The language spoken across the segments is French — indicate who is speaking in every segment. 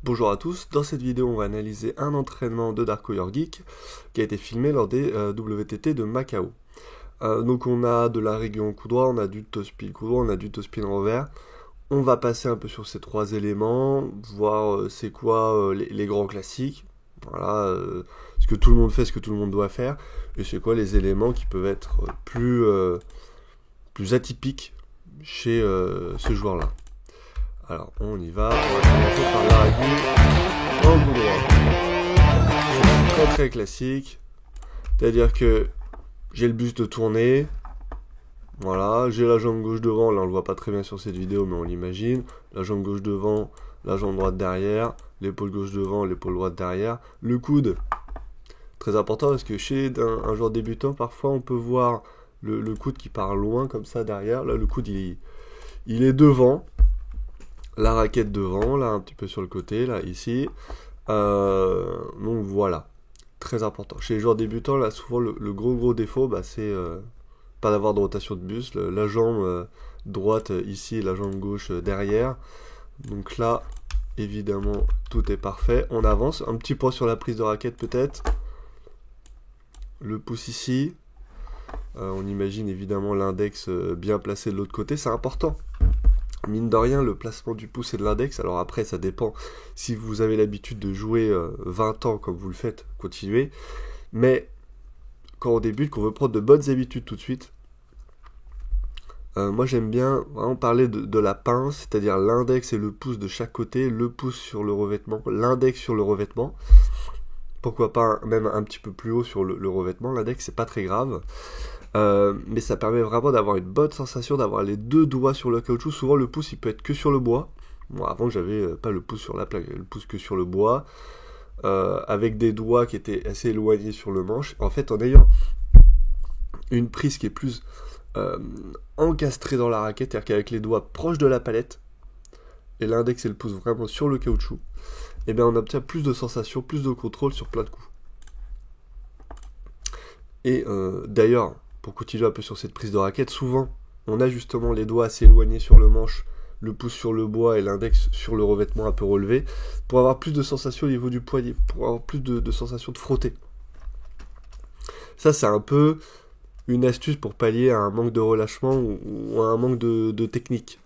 Speaker 1: Bonjour à tous, dans cette vidéo on va analyser un entraînement de Darko Yorgic qui a été filmé lors des WTT de Macao. Donc on a de la région coup droit, on a du topspin coup droit, on a du topspin revers. On va passer un peu sur ces trois éléments, voir c'est quoi les grands classiques, voilà, ce que tout le monde fait, ce que tout le monde doit faire, et c'est quoi les éléments qui peuvent être plus atypiques chez ce joueur-là. Alors on y va, on va commencer par l'araignée en coup droit. C'est très très classique, c'est-à-dire que j'ai le buste tourné, voilà, j'ai la jambe gauche devant, là on le voit pas très bien sur cette vidéo mais on l'imagine, la jambe gauche devant, la jambe droite derrière, l'épaule gauche devant, l'épaule droite derrière, le coude, très important parce que chez un joueur débutant parfois on peut voir le coude qui part loin comme ça derrière, là le coude il est devant, la raquette devant, là un petit peu sur le côté, là ici. Donc voilà, très important. Chez les joueurs débutants, là souvent le gros défaut, c'est pas d'avoir de rotation de buste. La jambe droite ici et la jambe gauche derrière. Donc là, évidemment, tout est parfait. On avance, un petit point sur la prise de raquette peut-être. Le pouce ici. On imagine évidemment l'index bien placé de l'autre côté, c'est important. Mine de rien, le placement du pouce et de l'index, alors après ça dépend si vous avez l'habitude de jouer 20 ans comme vous le faites, continuez, mais quand on débute, qu'on veut prendre de bonnes habitudes tout de suite, moi j'aime bien vraiment parler de la pince, c'est-à-dire l'index et le pouce de chaque côté, le pouce sur le revêtement, l'index sur le revêtement, pourquoi pas même un petit peu plus haut sur le revêtement, l'index c'est pas très grave. Mais ça permet vraiment d'avoir une bonne sensation, d'avoir les deux doigts sur le caoutchouc. Souvent le pouce il peut être que sur le bois. Moi avant j'avais pas le pouce sur la plaque, le pouce que sur le bois, avec des doigts qui étaient assez éloignés sur le manche. En fait en ayant une prise qui est plus encastrée dans la raquette, c'est-à-dire qu'avec les doigts proches de la palette, et l'index et le pouce vraiment sur le caoutchouc, et bien on obtient plus de sensations, plus de contrôle sur plein de coups. Et d'ailleurs, pour continuer un peu sur cette prise de raquette, souvent on a justement les doigts assez éloignés sur le manche, le pouce sur le bois et l'index sur le revêtement un peu relevé, pour avoir plus de sensations au niveau du poignet, pour avoir plus de sensations de frotter. Ça c'est un peu une astuce pour pallier à un manque de relâchement ou à un manque de technique.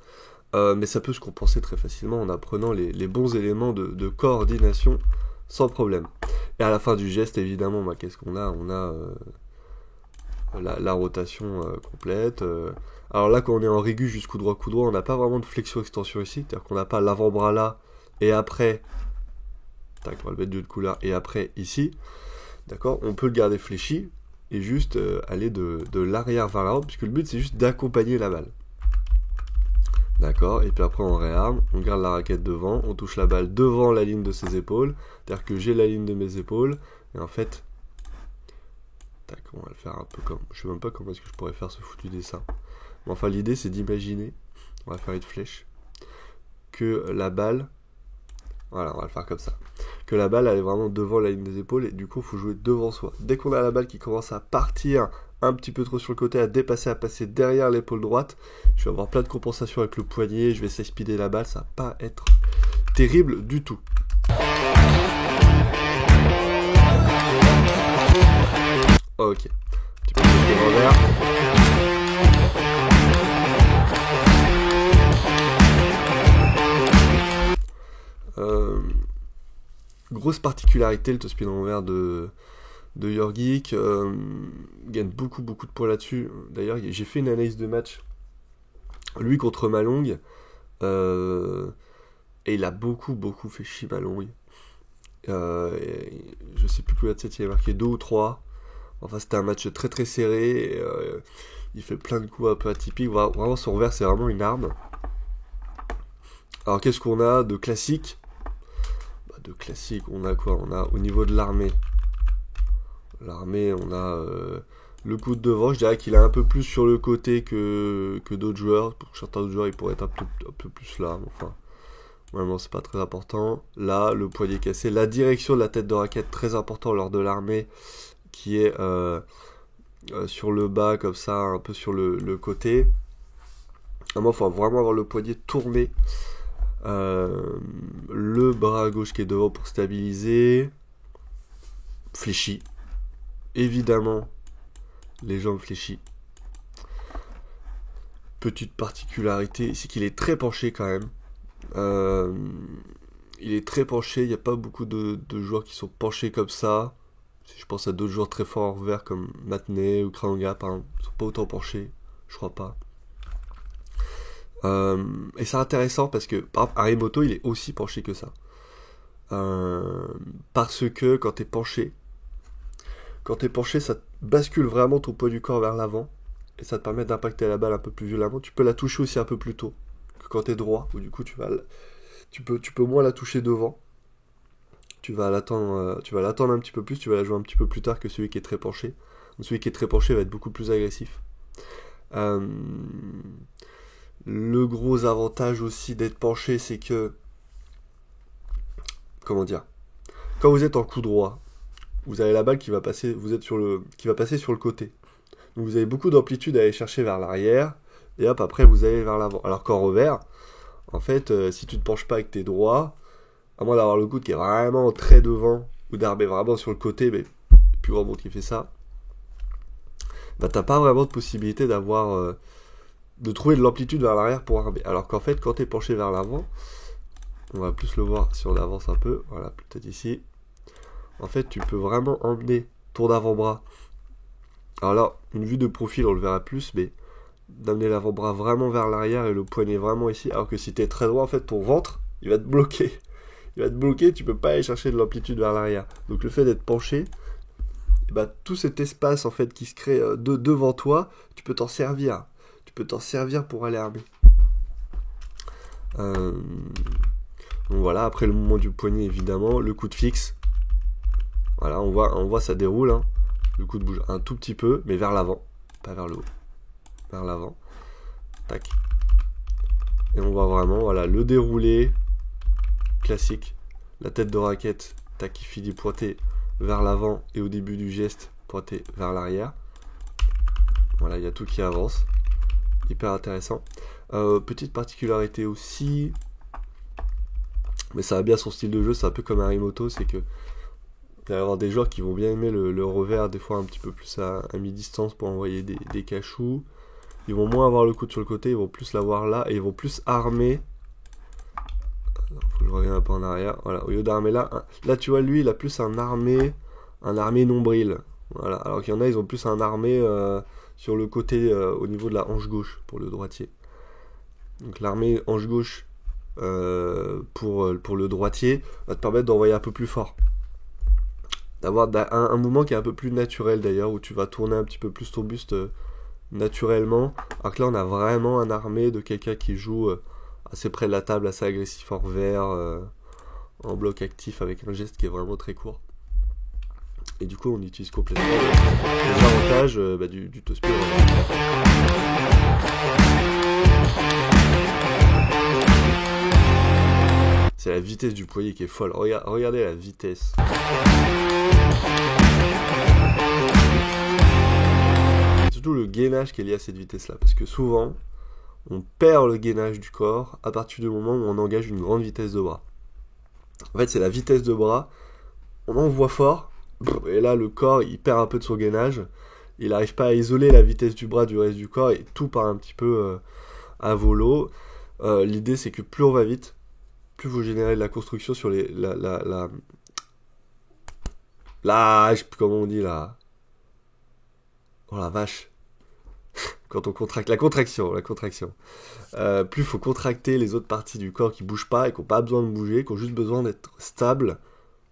Speaker 1: Mais ça peut se compenser très facilement en apprenant les bons éléments de coordination sans problème. Et à la fin du geste, évidemment, qu'est-ce qu'on a ? On a la rotation complète. Alors là, quand on est en régu jusqu'au droit coup droit, on n'a pas vraiment de flexion-extension ici. C'est-à-dire qu'on n'a pas l'avant-bras là, et après, tac, on va le mettre de l'autre couleur, et après ici. D'accord ? On peut le garder fléchi, et juste aller de l'arrière vers l'avant, puisque le but c'est juste d'accompagner la balle. D'accord, et puis après on réarme, on garde la raquette devant, on touche la balle devant la ligne de ses épaules, c'est-à-dire que j'ai la ligne de mes épaules, et en fait, tac, on va le faire un peu comme, je sais même pas comment est-ce que je pourrais faire ce foutu dessin. Mais enfin l'idée c'est d'imaginer, on va faire une flèche, que la balle, voilà on va le faire comme ça, que la balle elle est vraiment devant la ligne des épaules, et du coup il faut jouer devant soi. Dès qu'on a la balle qui commence à partir un petit peu trop sur le côté, à dépasser, à passer derrière l'épaule droite, je vais avoir plein de compensations avec le poignet, je vais essayer de speeder la balle, ça va pas être terrible du tout. Ok, un petit peu de revers. Grosse particularité le topspin revers de Yorgic, gagne beaucoup de points là-dessus. D'ailleurs j'ai fait une analyse de match lui contre Malong, et il a beaucoup fait chier Malong. Je sais plus combien de 7 il a marqué, 2 ou 3. Enfin c'était un match très serré, et, il fait plein de coups un peu atypiques. Vraiment son revers c'est vraiment une arme. Alors qu'est-ce qu'on a de classique ? De classique, on a quoi ? On a au niveau de l'armée, on a le coup de devant, je dirais qu'il est un peu plus sur le côté que d'autres joueurs. Pour certains autres joueurs, il pourrait être un peu plus là, mais enfin, vraiment, c'est pas très important. Là, le poignet cassé, la direction de la tête de raquette, très important lors de l'armée, qui est sur le bas, comme ça, un peu sur le côté. Il faut vraiment avoir le poignet tourné. Le bras gauche qui est devant pour stabiliser. Fléchi. Évidemment, les jambes fléchies. Petite particularité, c'est qu'il est très penché quand même. Il est très penché, il n'y a pas beaucoup de joueurs qui sont penchés comme ça. Si je pense à d'autres joueurs très forts en revers comme Matney ou Kranga, par exemple, ils ne sont pas autant penchés, je crois pas. Et c'est intéressant parce que, par exemple, Harimoto, il est aussi penché que ça. Parce que quand t'es penché, ça bascule vraiment ton poids du corps vers l'avant. Et ça te permet d'impacter la balle un peu plus violemment. Tu peux la toucher aussi un peu plus tôt que quand t'es droit, où du coup tu peux moins la toucher devant. Tu vas l'attendre un petit peu plus, tu vas la jouer un petit peu plus tard que celui qui est très penché. Donc, celui qui est très penché va être beaucoup plus agressif. Le gros avantage aussi d'être penché, c'est que, comment dire, quand vous êtes en coup droit, vous avez la balle qui va passer, qui va passer sur le côté. Donc vous avez beaucoup d'amplitude à aller chercher vers l'arrière, et hop, après vous allez vers l'avant. Alors qu'en revers, en fait, si tu ne te penches pas avec tes droits, à moins d'avoir le coude qui est vraiment très devant, ou d'armer vraiment sur le côté, mais plus grand monde qui fait ça, bah t'as pas vraiment de possibilité d'avoir, de trouver de l'amplitude vers l'arrière pour armer. Alors qu'en fait, quand tu es penché vers l'avant, on va plus le voir si on avance un peu, voilà, peut-être ici, en fait, tu peux vraiment emmener ton avant-bras. Alors là, une vue de profil, on le verra plus, mais d'amener l'avant-bras vraiment vers l'arrière et le poignet vraiment ici, alors que si tu es très droit, en fait, ton ventre, il va te bloquer. Il va te bloquer, tu peux pas aller chercher de l'amplitude vers l'arrière. Donc le fait d'être penché, bah, tout cet espace en fait qui se crée devant toi, tu peux t'en servir. Tu peux t'en servir pour aller armer. Donc voilà, après le mouvement du poignet évidemment, le coude fixe. Voilà, on voit ça déroule. Hein. Le coude bouge un tout petit peu, mais vers l'avant, pas vers le haut. Vers l'avant. Tac. Et on voit vraiment, voilà, le déroulé classique. La tête de raquette, tac, qui finit pointée vers l'avant et au début du geste, pointé vers l'arrière. Voilà, il y a tout qui avance. Hyper intéressant. Petite particularité aussi, mais ça va bien son style de jeu, c'est un peu comme Harimoto, c'est que il va y avoir des joueurs qui vont bien aimer le revers, des fois un petit peu plus à mi-distance pour envoyer des cachous. Ils vont moins avoir le coude sur le côté, ils vont plus l'avoir là, et ils vont plus armer. Faut que je revienne un peu en arrière. Voilà, au lieu d'armer là, là tu vois, lui il a plus un armé nombril. Voilà, alors qu'il y en a, ils ont plus un armé sur le côté au niveau de la hanche gauche pour le droitier. Donc l'armée hanche gauche pour le droitier va te permettre d'envoyer un peu plus fort. D'avoir un mouvement qui est un peu plus naturel d'ailleurs, où tu vas tourner un petit peu plus ton buste naturellement. Alors que là on a vraiment un armé de quelqu'un qui joue assez près de la table, assez agressif en revers, en bloc actif avec un geste qui est vraiment très court. Et du coup on utilise complètement les avantages du toss-pied. C'est la vitesse du poignet qui est folle. Regardez la vitesse. C'est surtout le gainage qui est lié à cette vitesse-là. Parce que souvent, on perd le gainage du corps à partir du moment où on engage une grande vitesse de bras. En fait, c'est la vitesse de bras. On envoie fort. Et là, le corps, il perd un peu de son gainage. Il n'arrive pas à isoler la vitesse du bras du reste du corps. Et tout part un petit peu à volo. L'idée, c'est que plus on va vite, plus vous générez de la construction sur les je sais plus comment on dit là. Oh la vache. Quand on contracte la contraction. Plus il faut contracter les autres parties du corps qui bougent pas et qui n'ont pas besoin de bouger, qui ont juste besoin d'être stables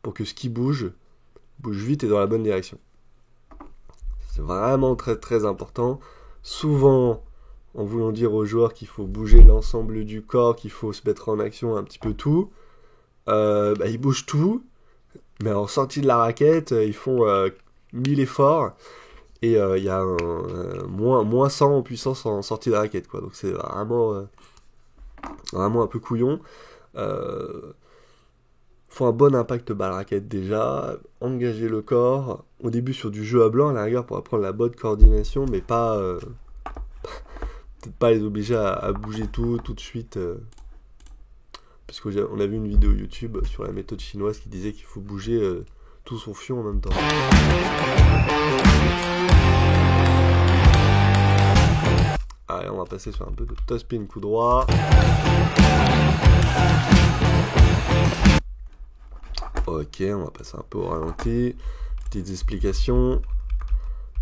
Speaker 1: pour que ce qui bouge vite et dans la bonne direction. C'est vraiment très très important. Souvent, en voulant dire aux joueurs qu'il faut bouger l'ensemble du corps, qu'il faut se mettre en action un petit peu tout, ils bougent tout, mais en sortie de la raquette, ils font 1000 efforts, et il y a moins 100 en puissance en sortie de la raquette, quoi. Donc c'est vraiment un peu couillon. Faut un bon impact balle-raquette déjà, engager le corps, au début sur du jeu à blanc, à la rigueur pour apprendre la bonne coordination, mais pas... peut-être pas les obliger à bouger tout de suite. parce qu'on a vu une vidéo YouTube sur la méthode chinoise qui disait qu'il faut bouger tout son fion en même temps. Allez, on va passer sur un peu de toe spin coup droit. Ok, on va passer un peu au ralenti. Petites explications.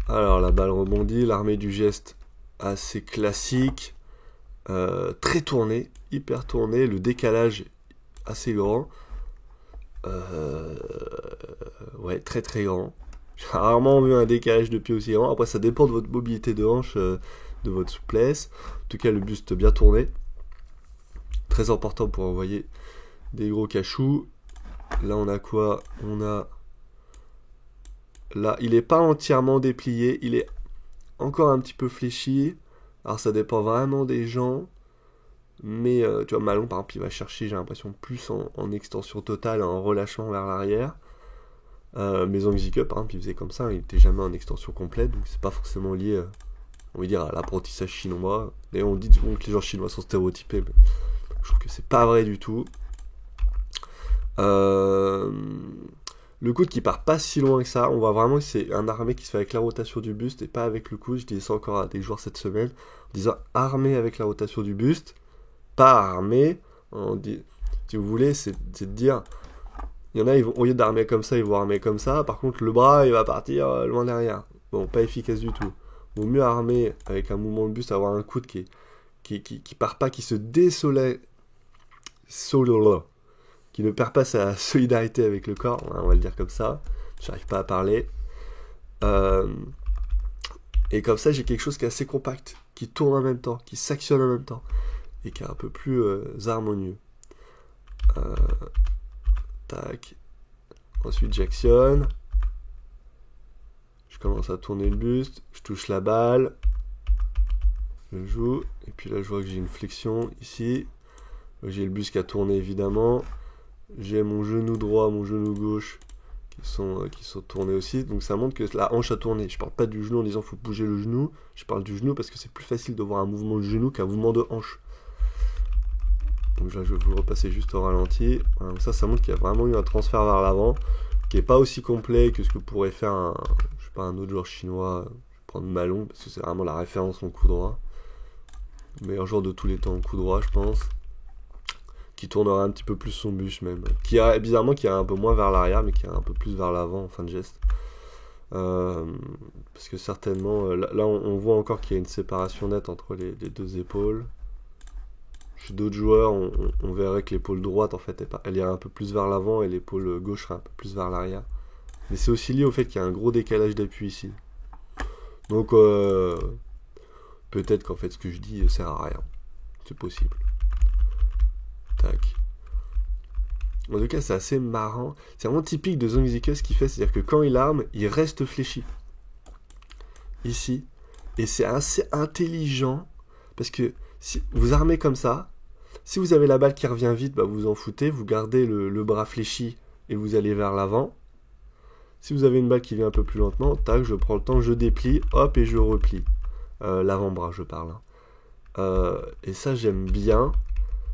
Speaker 1: Alors, la balle rebondit, l'armée du geste assez classique. Très tourné, hyper tourné, le décalage assez grand. Ouais, très très grand. J'ai rarement vu un décalage de pied aussi grand. Après, ça dépend de votre mobilité de hanche, de votre souplesse. En tout cas, le buste bien tourné. Très important pour envoyer des gros cachous. Là, on a quoi? On a... Là, il n'est pas entièrement déplié. Il est encore un petit peu fléchi. Alors, ça dépend vraiment des gens. Mais, tu vois, Malon, par exemple, il va chercher, j'ai l'impression, plus en extension totale, en relâchement vers l'arrière. Mais Zhang Zique, par exemple, il faisait comme ça. Il n'était jamais en extension complète. Donc, c'est pas forcément lié, on va dire, à l'apprentissage chinois. D'ailleurs, on dit souvent que les joueurs chinois sont stéréotypés. Mais je trouve que c'est pas vrai du tout. Le coude qui part pas si loin que ça, on voit vraiment que c'est un armé qui se fait avec la rotation du buste et pas avec le coude. Je disais ça encore à des joueurs cette semaine, en disant armé avec la rotation du buste, pas armé. Si vous voulez, c'est de dire, il y en a, au lieu d'armer comme ça, ils vont armer comme ça. Par contre, le bras, il va partir loin derrière. Bon, pas efficace du tout. Vaut mieux armer avec un mouvement de buste, avoir un coude qui part pas, qui se désolait, qui ne perd pas sa solidarité avec le corps, on va le dire comme ça. J'arrive pas à parler. Et comme ça, j'ai quelque chose qui est assez compact, qui tourne en même temps, qui s'actionne en même temps, et qui est un peu plus harmonieux. Tac. Ensuite, j'actionne. Je commence à tourner le buste, je touche la balle, je joue, et puis là, je vois que j'ai une flexion ici. J'ai le buste qui a tourné, évidemment. J'ai mon genou droit, mon genou gauche qui sont tournés aussi. Donc ça montre que la hanche a tourné. Je parle pas du genou en disant faut bouger le genou. Je parle du genou parce que c'est plus facile de voir un mouvement de genou qu'un mouvement de hanche. Donc là je vais vous le repasser juste au ralenti. Voilà, donc ça montre qu'il y a vraiment eu un transfert vers l'avant qui est pas aussi complet que ce que pourrait faire un autre joueur chinois. Je vais prendre Malon parce que c'est vraiment la référence en coup droit. Le meilleur joueur de tous les temps en coup droit, je pense. Qui tournera un petit peu plus son buste même, bizarrement qui a un peu moins vers l'arrière mais qui a un peu plus vers l'avant en fin de geste, parce que certainement là on voit encore qu'il y a une séparation nette entre les deux épaules. Chez d'autres joueurs on verrait que l'épaule droite en fait elle ira un peu plus vers l'avant et l'épaule gauche sera un peu plus vers l'arrière, mais c'est aussi lié au fait qu'il y a un gros décalage d'appui ici, donc peut-être qu'en fait ce que je dis sert à rien, c'est possible. Tac. En tout cas, c'est assez marrant. C'est vraiment typique de Zhang Zique ce qu'il fait, c'est-à-dire que quand il arme, il reste fléchi. Ici. Et c'est assez intelligent, parce que si vous armez comme ça, si vous avez la balle qui revient vite, bah vous en foutez, vous gardez le bras fléchi et vous allez vers l'avant. Si vous avez une balle qui vient un peu plus lentement, tac, je prends le temps, je déplie, hop, et je replie. L'avant-bras, je parle. Et ça, j'aime bien.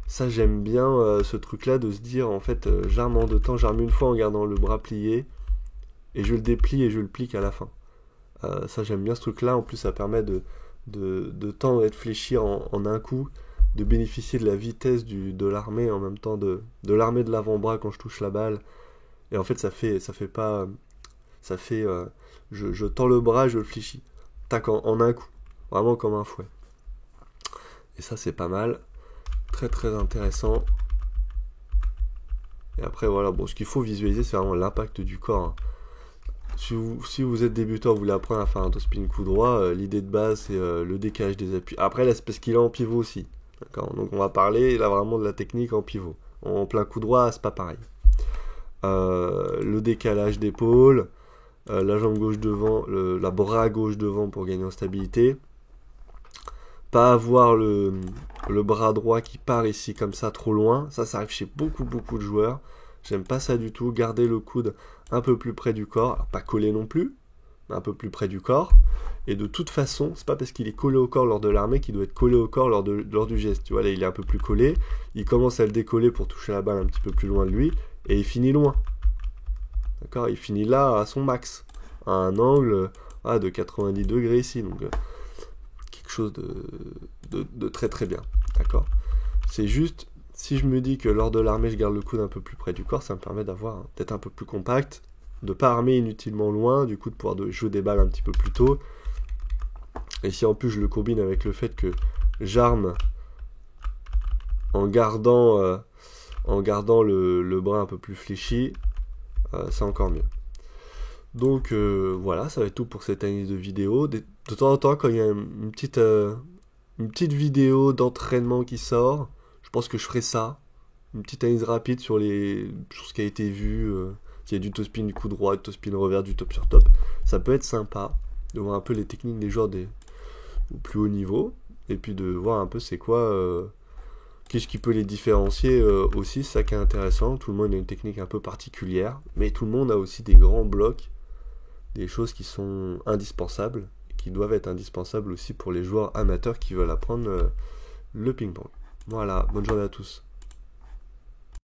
Speaker 1: Ça, j'aime bien ce truc-là de se dire, en fait, j'arme en deux temps, j'arme une fois en gardant le bras plié, et je le déplie et je le plie qu'à la fin. Ça, j'aime bien ce truc-là. En plus, ça permet de tendre et de fléchir en un coup, de bénéficier de la vitesse de l'armée, en même temps de l'armée de l'avant-bras quand je touche la balle. Et en fait, je tends le bras et je le fléchis. Tac, en un coup. Vraiment comme un fouet. Et ça, c'est pas mal. Très très intéressant. Et après voilà, bon, ce qu'il faut visualiser, c'est vraiment l'impact du corps. Si vous êtes débutant, vous voulez apprendre à faire un toe spin coup droit, l'idée de base c'est le décalage des appuis. Après là c'est parce qu'il est en pivot aussi. D'accord, donc on va parler là vraiment de la technique en pivot. En plein coup droit, c'est pas pareil. Le décalage d'épaule, la jambe gauche devant, la bras gauche devant pour gagner en stabilité. Pas avoir le bras droit qui part ici comme ça trop loin, ça arrive chez beaucoup de joueurs, j'aime pas ça du tout. Garder le coude un peu plus près du corps, alors pas collé non plus, un peu plus près du corps. Et de toute façon, c'est pas parce qu'il est collé au corps lors de l'armée qu'il doit être collé au corps lors du geste. Tu vois, là, il est un peu plus collé. Il commence à le décoller pour toucher la balle un petit peu plus loin de lui. Et il finit loin. D'accord? Il finit là à son max. À un angle de 90 degrés ici. Donc, quelque chose de très très bien. D'accord? C'est juste, si je me dis que lors de l'armée, je garde le coude un peu plus près du corps, ça me permet d'être un peu plus compact, de pas armer inutilement loin, du coup de pouvoir jouer des balles un petit peu plus tôt. Et si en plus je le combine avec le fait que j'arme en gardant le bras un peu plus fléchi, c'est encore mieux. Donc voilà, ça va être tout pour cette analyse de vidéo. De temps en temps, quand il y a une petite vidéo d'entraînement qui sort, je pense que je ferai ça. Une petite analyse rapide sur ce qui a été vu. S'il y a du top spin du coup droit, du top spin revers, du top sur top. Ça peut être sympa de voir un peu les techniques des joueurs au plus haut niveau. Et puis de voir un peu c'est quoi, qu'est-ce qui peut les différencier aussi. C'est ça qui est intéressant. Tout le monde a une technique un peu particulière. Mais tout le monde a aussi des grands blocs. Des choses qui sont indispensables. Qui doivent être indispensables aussi pour les joueurs amateurs qui veulent apprendre le ping-pong. Voilà, bonne journée à tous.